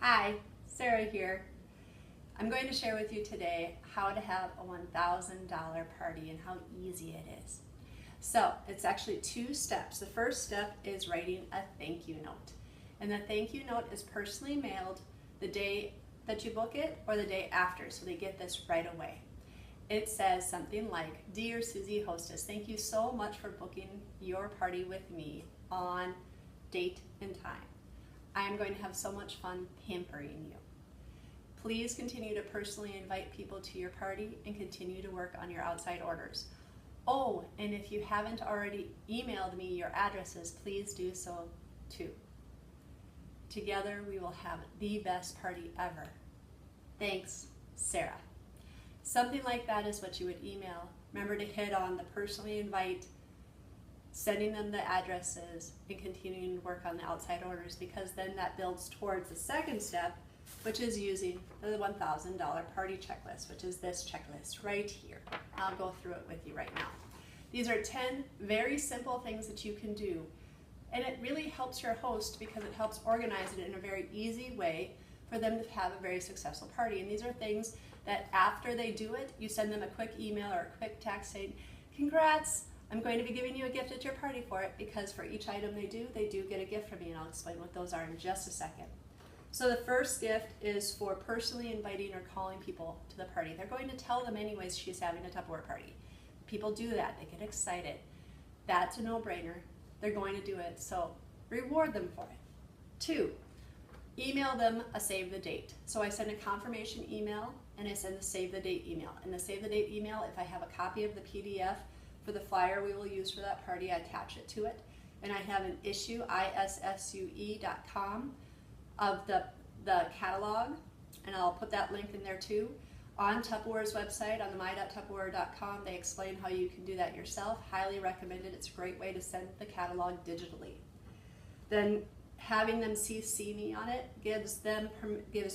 Hi, Sarah here. I'm going to share with you today how to have a $1,000 party and how easy it is. So it's actually two steps. The first step is writing a thank you note. And the thank you note is personally mailed the day that you book it or the day after, so they get this right away. It says something like, "Dear Susie Hostess, thank you so much for booking your party with me on date and time. I am going to have so much fun pampering you. Please continue to personally invite people to your party and continue to work on your outside orders. Oh, and if you haven't already emailed me your addresses, please do so too. Together we will have the best party ever. Thanks, Sarah." Something like that is what you would email. Remember to hit on the personally invite, sending them the addresses, and continuing to work on the outside orders, because then that builds towards the second step, which is using the $1,000 party checklist, which is this checklist right here. I'll go through it with you right now. These are 10 very simple things that you can do, and it really helps your host because it helps organize it in a very easy way for them to have a very successful party. And these are things that after they do it, you send them a quick email or a quick text saying, "Congrats, I'm going to be giving you a gift at your party for it," because for each item they do get a gift from me, and I'll explain what those are in just a second. So the first gift is for personally inviting or calling people to the party. They're going to tell them anyways she's having a Tupperware party. People do that, they get excited. That's a no-brainer. They're going to do it, so reward them for it. 2, email them a save the date. So I send a confirmation email and I send the save the date email. In the save the date email, if I have a copy of the PDF for the flyer we will use for that party, I attach it to it. And I have an issue, issue.com, of the catalog, and I'll put that link in there too. On Tupperware's website, on the my.tupperware.com, they explain how you can do that yourself. Highly recommended. It's a great way to send the catalog digitally. Then having them CC me on it gives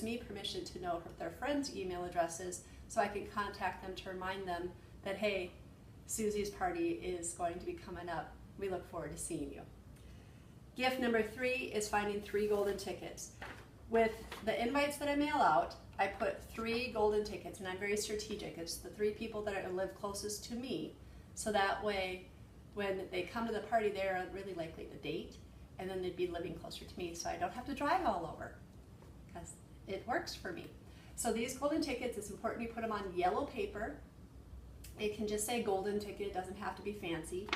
me permission to know their friends' email addresses, so I can contact them to remind them that, hey, Susie's party is going to be coming up. We look forward to seeing you. Gift number 3 is finding 3 golden tickets. With the invites that I mail out, I put 3 golden tickets, and I'm very strategic. It's the 3 people that live closest to me, so that way when they come to the party, they're really likely to date, and then they'd be living closer to me, so I don't have to drive all over, because it works for me. So these golden tickets, it's important you put them on yellow paper. It can just say golden ticket, it doesn't have to be fancy.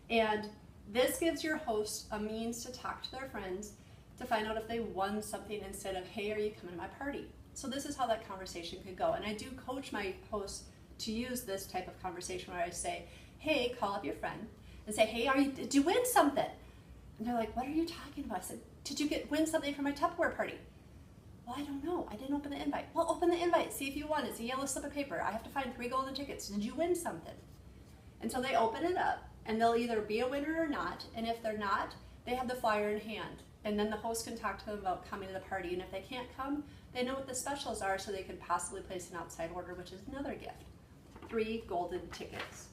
And this gives your host a means to talk to their friends to find out if they won something, instead of, "Hey, are you coming to my party?" So this is how that conversation could go. And I do coach my hosts to use this type of conversation where I say, "Hey, call up your friend and say, 'Hey, did you win something?' And they're like, 'What are you talking about?' I said, "Did you win something for my Tupperware party?" "Well, I don't know. I didn't open the invite." "Well, open the invite. See if you won. It's a yellow slip of paper. I have to find 3 golden tickets. Did you win something?" And so they open it up, and they'll either be a winner or not. And if they're not, they have the flyer in hand. And then the host can talk to them about coming to the party. And if they can't come, they know what the specials are, so they could possibly place an outside order, which is another gift. 3 golden tickets.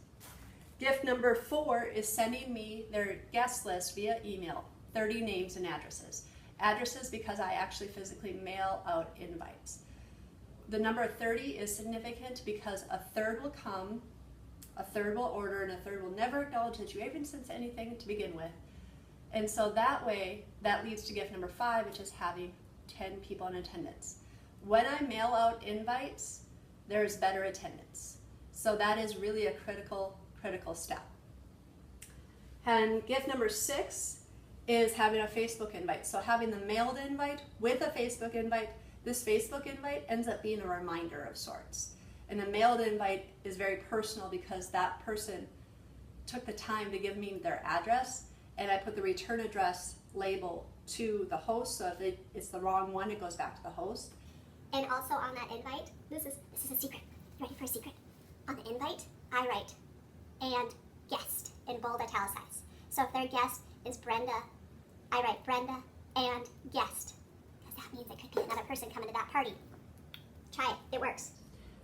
Gift number 4 is sending me their guest list via email, 30 names and addresses. Addresses because I actually physically mail out invites. The number 30 is significant because a third will come, a third will order, and a third will never acknowledge that you even sent anything to begin with. And so that way, that leads to gift number 5, which is having 10 people in attendance. When I mail out invites, there's better attendance. So that is really a critical step. And gift number 6 is having a Facebook invite. So having the mailed invite with a Facebook invite, this Facebook invite ends up being a reminder of sorts. And the mailed invite is very personal because that person took the time to give me their address, and I put the return address label to the host, so if it's the wrong one, it goes back to the host. And also on that invite, this is a secret. You ready for a secret? On the invite, I write "and guest" in bold italicized. So if their guest is Brenda, I write Brenda and guest, because that means it could be another person coming to that party. Try it, it works.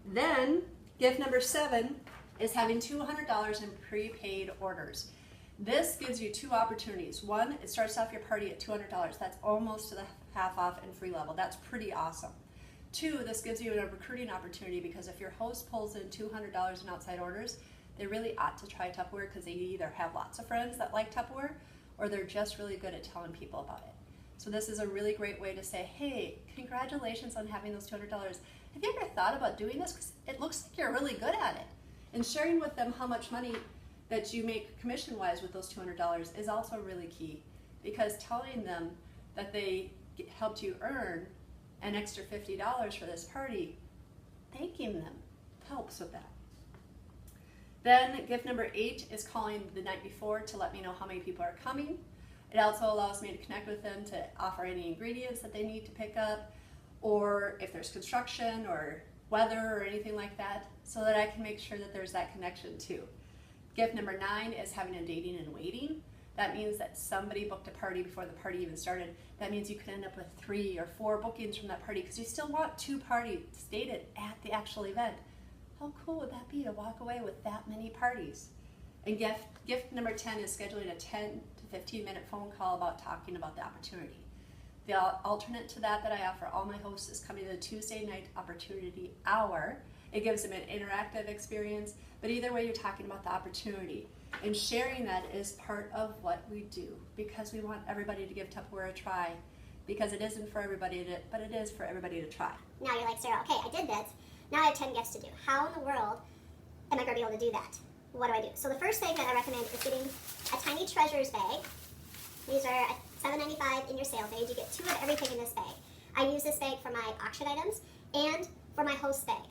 Then gift number 7 is having $200 in prepaid orders. This gives you 2 opportunities. One, it starts off your party at $200. That's almost to the half off, and free level. That's pretty awesome. 2, this gives you a recruiting opportunity because if your host pulls in $200 in outside orders, they really ought to try Tupperware because they either have lots of friends that like Tupperware or they're just really good at telling people about it. So this is a really great way to say, hey, congratulations on having those $200. Have you ever thought about doing this? Because it looks like you're really good at it. And sharing with them how much money that you make commission-wise with those $200 is also really key, because telling them that they helped you earn an extra $50 for this party, thanking them helps with that. Then gift number 8 is calling the night before to let me know how many people are coming. It also allows me to connect with them to offer any ingredients that they need to pick up, or if there's construction or weather or anything like that, so that I can make sure that there's that connection too. Gift number 9 is having a dating and waiting. That means that somebody booked a party before the party even started. That means you could end up with 3 or 4 bookings from that party because you still want 2 parties dated at the actual event. How cool would that be to walk away with that many parties? And gift number 10 is scheduling a 10 to 15 minute phone call about talking about the opportunity. The alternate to that I offer all my hosts is coming to the Tuesday night opportunity hour. It gives them an interactive experience, but either way you're talking about the opportunity. And sharing that is part of what we do, because we want everybody to give Tupperware a try, because it isn't for everybody, but it is for everybody to try. Now you're like, Sarah, okay, I did this. Now I have 10 gifts to do. How in the world am I going to be able to do that? What do I do? So the first thing that I recommend is getting a Tiny Treasures bag. These are $7.95 in your sale page. You get 2 of everything in this bag. I use this bag for my auction items and for my host bag.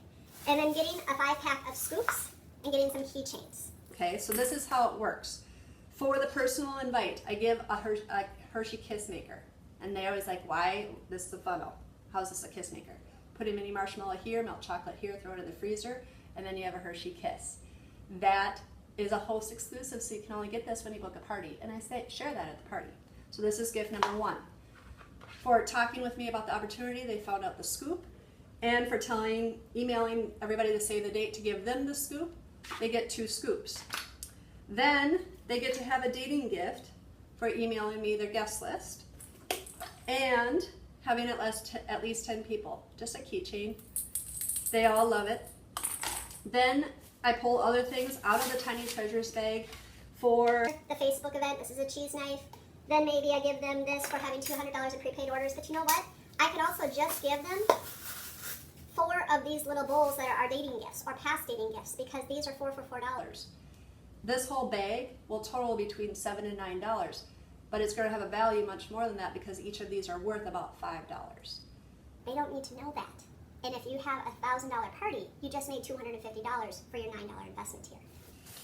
And then getting a 5-pack of scoops and getting some keychains. Okay, so this is how it works. For the personal invite, I give a Hershey Kiss Maker. And they always like, why? This is a funnel. How's this a Kiss Maker? Put a mini marshmallow here, melt chocolate here, throw it in the freezer, and then you have a Hershey Kiss. That is a host exclusive, so you can only get this when you book a party. And I say, share that at the party. So this is gift number 1. For talking with me about the opportunity, they found out the scoop. And for emailing everybody to save the date to give them the scoop, they get 2 scoops. Then they get to have a dating gift for emailing me their guest list and having at least 10 people. Just a keychain. They all love it. Then I pull other things out of the Tiny Treasures bag for the Facebook event. This is a cheese knife. Then maybe I give them this for having $200 in prepaid orders. But you know what? I could also just give them 4 of these little bowls that are dating gifts or past dating gifts, because these are 4 for $4. This whole bag will total between $7 and $9, but it's going to have a value much more than that because each of these are worth about $5. They don't need to know that. And if you have a $1,000 party, you just made $250 for your $9 investment here.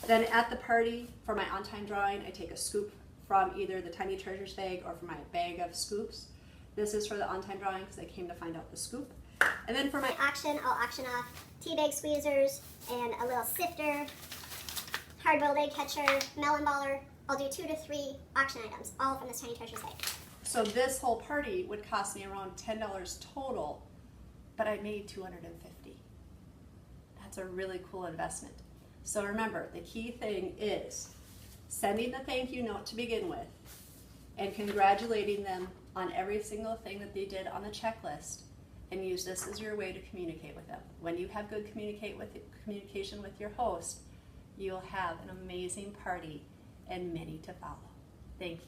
Then at the party, for my on-time drawing, I take a scoop from either the Tiny Treasures bag or from my bag of scoops. This is for the on-time drawing because I came to find out the scoop. And then for my auction, I'll auction off tea bag squeezers and a little sifter, hard-boiled egg catcher, melon baller. I'll do 2 to 3 auction items, all from this Tiny Treasures bag. So this whole party would cost me around $10 total, but I made $250. That's a really cool investment. So remember, the key thing is sending the thank you note to begin with and congratulating them on every single thing that they did on the checklist, and use this as your way to communicate with them. When you have good communication with your host, you'll have an amazing party and many to follow. Thank you.